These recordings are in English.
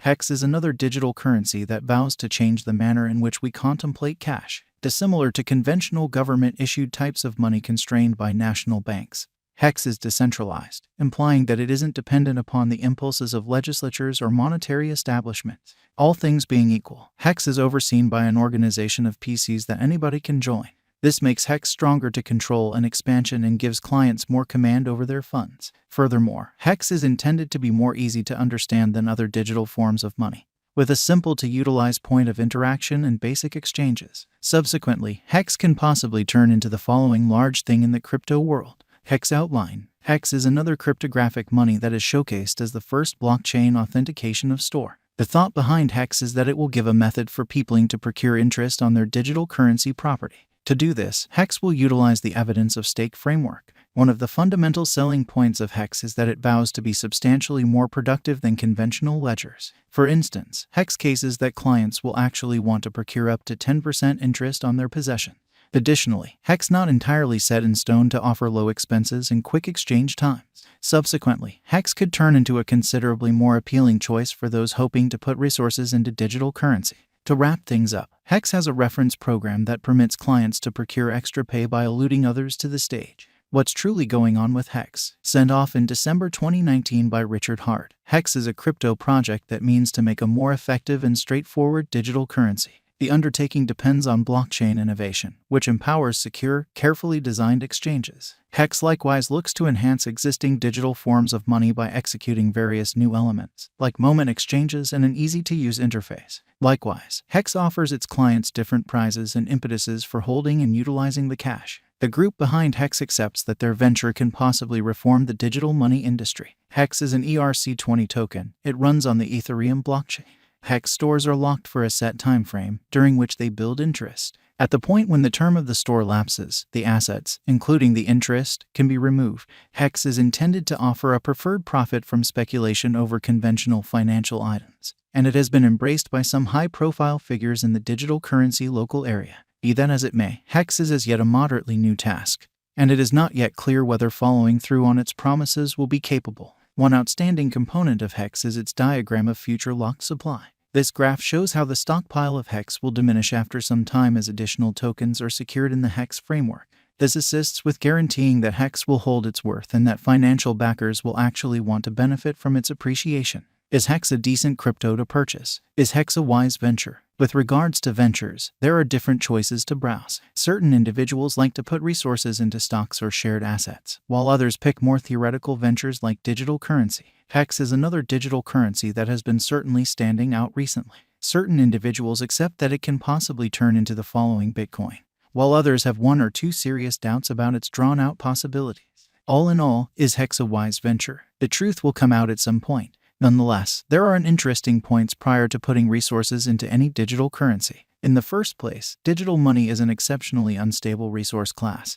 Hex is another digital currency that vows to change the manner in which we contemplate cash, dissimilar to conventional government-issued types of money constrained by national banks. Hex is decentralized, implying that it isn't dependent upon the impulses of legislatures or monetary establishments. All things being equal, Hex is overseen by an organization of PCs that anybody can join. This makes Hex stronger to control and expansion and gives clients more command over their funds. Furthermore, Hex is intended to be more easy to understand than other digital forms of money, with a simple-to-utilize point of interaction and basic exchanges. Subsequently, Hex can possibly turn into the following large thing in the crypto world. Hex outline. Hex is another cryptographic money that is showcased as the first blockchain authentication of store. The thought behind Hex is that it will give a method for people to procure interest on their digital currency property. To do this, Hex will utilize the evidence of stake framework. One of the fundamental selling points of Hex is that it vows to be substantially more productive than conventional ledgers. For instance, Hex cases that clients will actually want to procure up to 10% interest on their possession. Additionally, Hex not entirely set in stone to offer low expenses and quick exchange times. Subsequently, Hex could turn into a considerably more appealing choice for those hoping to put resources into digital currency. To wrap things up, Hex has a reference program that permits clients to procure extra pay by eluding others to the stage. What's truly going on with Hex? Sent off in December 2019 by Richard Hart. Hex is a crypto project that means to make a more effective and straightforward digital currency. The undertaking depends on blockchain innovation, which empowers secure, carefully designed exchanges. Hex likewise looks to enhance existing digital forms of money by executing various new elements, like moment exchanges and an easy-to-use interface. Likewise, Hex offers its clients different prizes and impetuses for holding and utilizing the cash. The group behind Hex accepts that their venture can possibly reform the digital money industry. Hex is an ERC20 token. It runs on the Ethereum blockchain. Hex stores are locked for a set time frame, during which they build interest. At the point when the term of the store lapses, the assets, including the interest, can be removed. Hex is intended to offer a preferred profit from speculation over conventional financial items, and it has been embraced by some high-profile figures in the digital currency local area. Be that as it may, Hex is as yet a moderately new task, and it is not yet clear whether following through on its promises will be capable. One outstanding component of Hex is its diagram of future locked supply. This graph shows how the stockpile of Hex will diminish after some time as additional tokens are secured in the Hex framework. This assists with guaranteeing that Hex will hold its worth and that financial backers will actually want to benefit from its appreciation. Is Hex a decent crypto to purchase? Is Hex a wise venture? With regards to ventures, there are different choices to browse. Certain individuals like to put resources into stocks or shared assets, while others pick more theoretical ventures like digital currency. Hex is another digital currency that has been certainly standing out recently. Certain individuals accept that it can possibly turn into the following Bitcoin, while others have one or two serious doubts about its drawn-out possibilities. All in all, is Hex a wise venture? The truth will come out at some point. Nonetheless, there are interesting points prior to putting resources into any digital currency. In the first place, digital money is an exceptionally unstable resource class,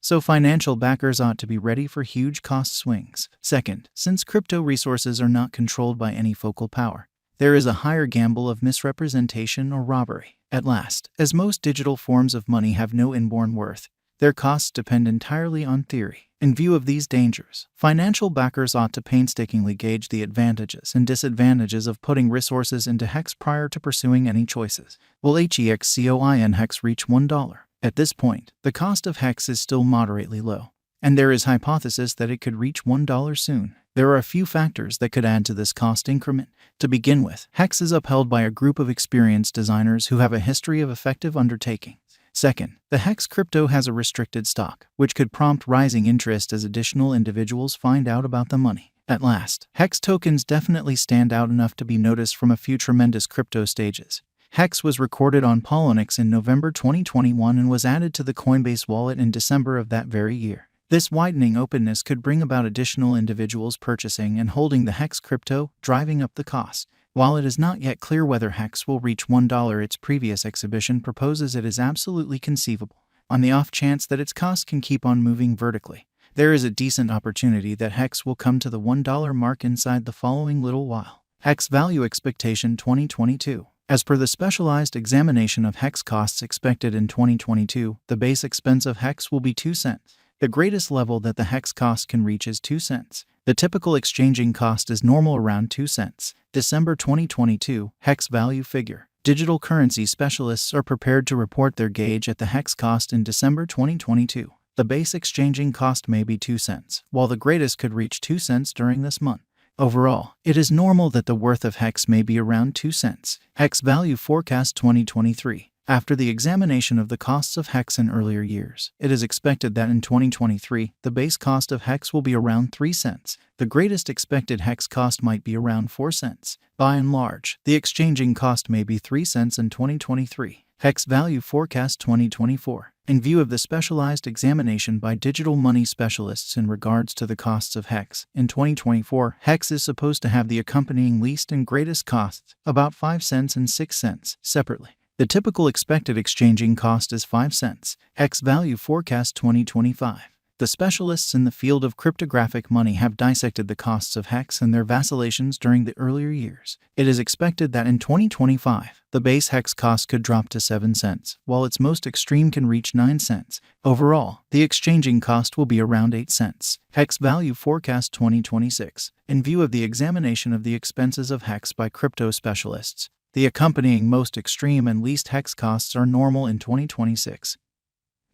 so financial backers ought to be ready for huge cost swings. Second, since crypto resources are not controlled by any focal power, there is a higher gamble of misrepresentation or robbery. At last, as most digital forms of money have no inborn worth, their costs depend entirely on theory. In view of these dangers, financial backers ought to painstakingly gauge the advantages and disadvantages of putting resources into Hex prior to pursuing any choices. Will HEXCOIN Hex reach $1? At this point, the cost of Hex is still moderately low, and there is hypothesis that it could reach $1 soon. There are a few factors that could add to this cost increment. To begin with, Hex is upheld by a group of experienced designers who have a history of effective undertakings. Second, the Hex crypto has a restricted stock, which could prompt rising interest as additional individuals find out about the money. At last, Hex tokens definitely stand out enough to be noticed from a few tremendous crypto stages. Hex was recorded on Poloniex in November 2021 and was added to the Coinbase wallet in December of that very year. This widening openness could bring about additional individuals purchasing and holding the Hex crypto, driving up the cost. While it is not yet clear whether Hex will reach $1, its previous exhibition proposes it is absolutely conceivable. On the off chance that its cost can keep on moving vertically, there is a decent opportunity that Hex will come to the $1 mark inside the following little while. Hex Value Expectation 2022. As per the specialized examination of Hex costs expected in 2022, the base expense of Hex will be 2 cents. The greatest level that the Hex cost can reach is 2 cents. The typical exchanging cost is normal around 2 cents. December 2022 hex value figure. Digital currency specialists are prepared to report their gauge at the hex cost in December 2022. The base exchanging cost may be 2 cents, while the greatest could reach 2 cents during this month. Overall, it is normal that the worth of hex may be around 2 cents. Hex value forecast 2023. After the examination of the costs of hex in earlier years, it is expected that in 2023, the base cost of hex will be around 3 cents. The greatest expected hex cost might be around 4 cents. By and large, the exchanging cost may be 3 cents in 2023. Hex value forecast 2024. In view of the specialized examination by digital money specialists in regards to the costs of hex, in 2024, hex is supposed to have the accompanying least and greatest costs, about 5 cents and 6 cents, separately. The typical expected exchanging cost is 5 cents. Hex value forecast 2025. The specialists in the field of cryptographic money have dissected the costs of hex and their vacillations during the earlier years. It is expected that in 2025, the base hex cost could drop to 7 cents, while its most extreme can reach 9 cents. Overall, the exchanging cost will be around 8 cents. Hex value forecast 2026. In view of the examination of the expenses of hex by crypto specialists, the accompanying most extreme and least hex costs are normal in 2026.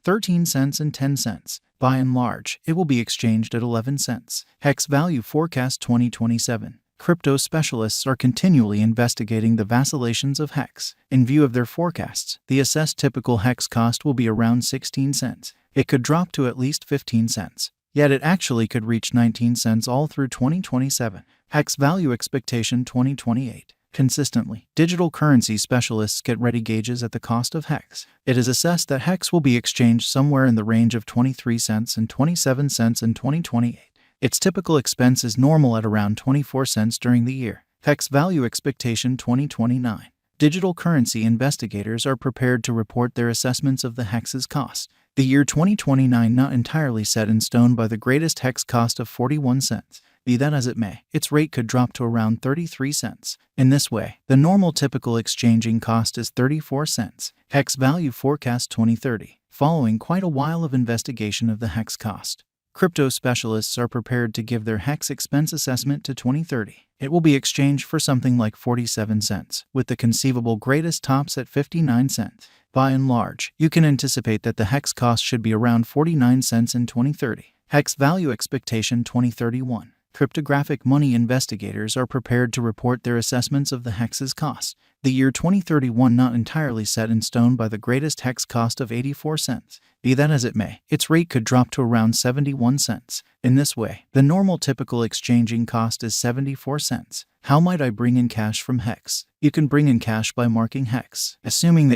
13 cents and 10 cents. By and large, it will be exchanged at 11 cents. Hex value forecast 2027. Crypto specialists are continually investigating the vacillations of hex. In view of their forecasts, the assessed typical hex cost will be around 16 cents. It could drop to at least 15 cents. Yet it actually could reach 19 cents all through 2027. Hex value expectation 2028. Consistently, digital currency specialists get ready gauges at the cost of hex. It is assessed that hex will be exchanged somewhere in the range of 23 cents and 27 cents in 2028. Its typical expense is normal at around 24 cents during the year. Hex value expectation 2029. Digital currency investigators are prepared to report their assessments of the hex's cost. The year 2029 not entirely set in stone by the greatest hex cost of 41 cents. Be that as it may, its rate could drop to around 33 cents. In this way, the normal typical exchanging cost is 34 cents. Hex value forecast 2030. Following quite a while of investigation of the hex cost, crypto specialists are prepared to give their hex expense assessment to 2030. It will be exchanged for something like 47 cents, with the conceivable greatest tops at 59 cents. By and large, you can anticipate that the hex cost should be around 49 cents in 2030. Hex value expectation 2031. Cryptographic money investigators are prepared to report their assessments of the hex's cost. The year 2031 not entirely set in stone by the greatest hex cost of 84 cents. Be that as it may, its rate could drop to around 71 cents. In this way, the normal typical exchanging cost is 74 cents. How might I bring in cash from hex? You can bring in cash by marking hex, assuming that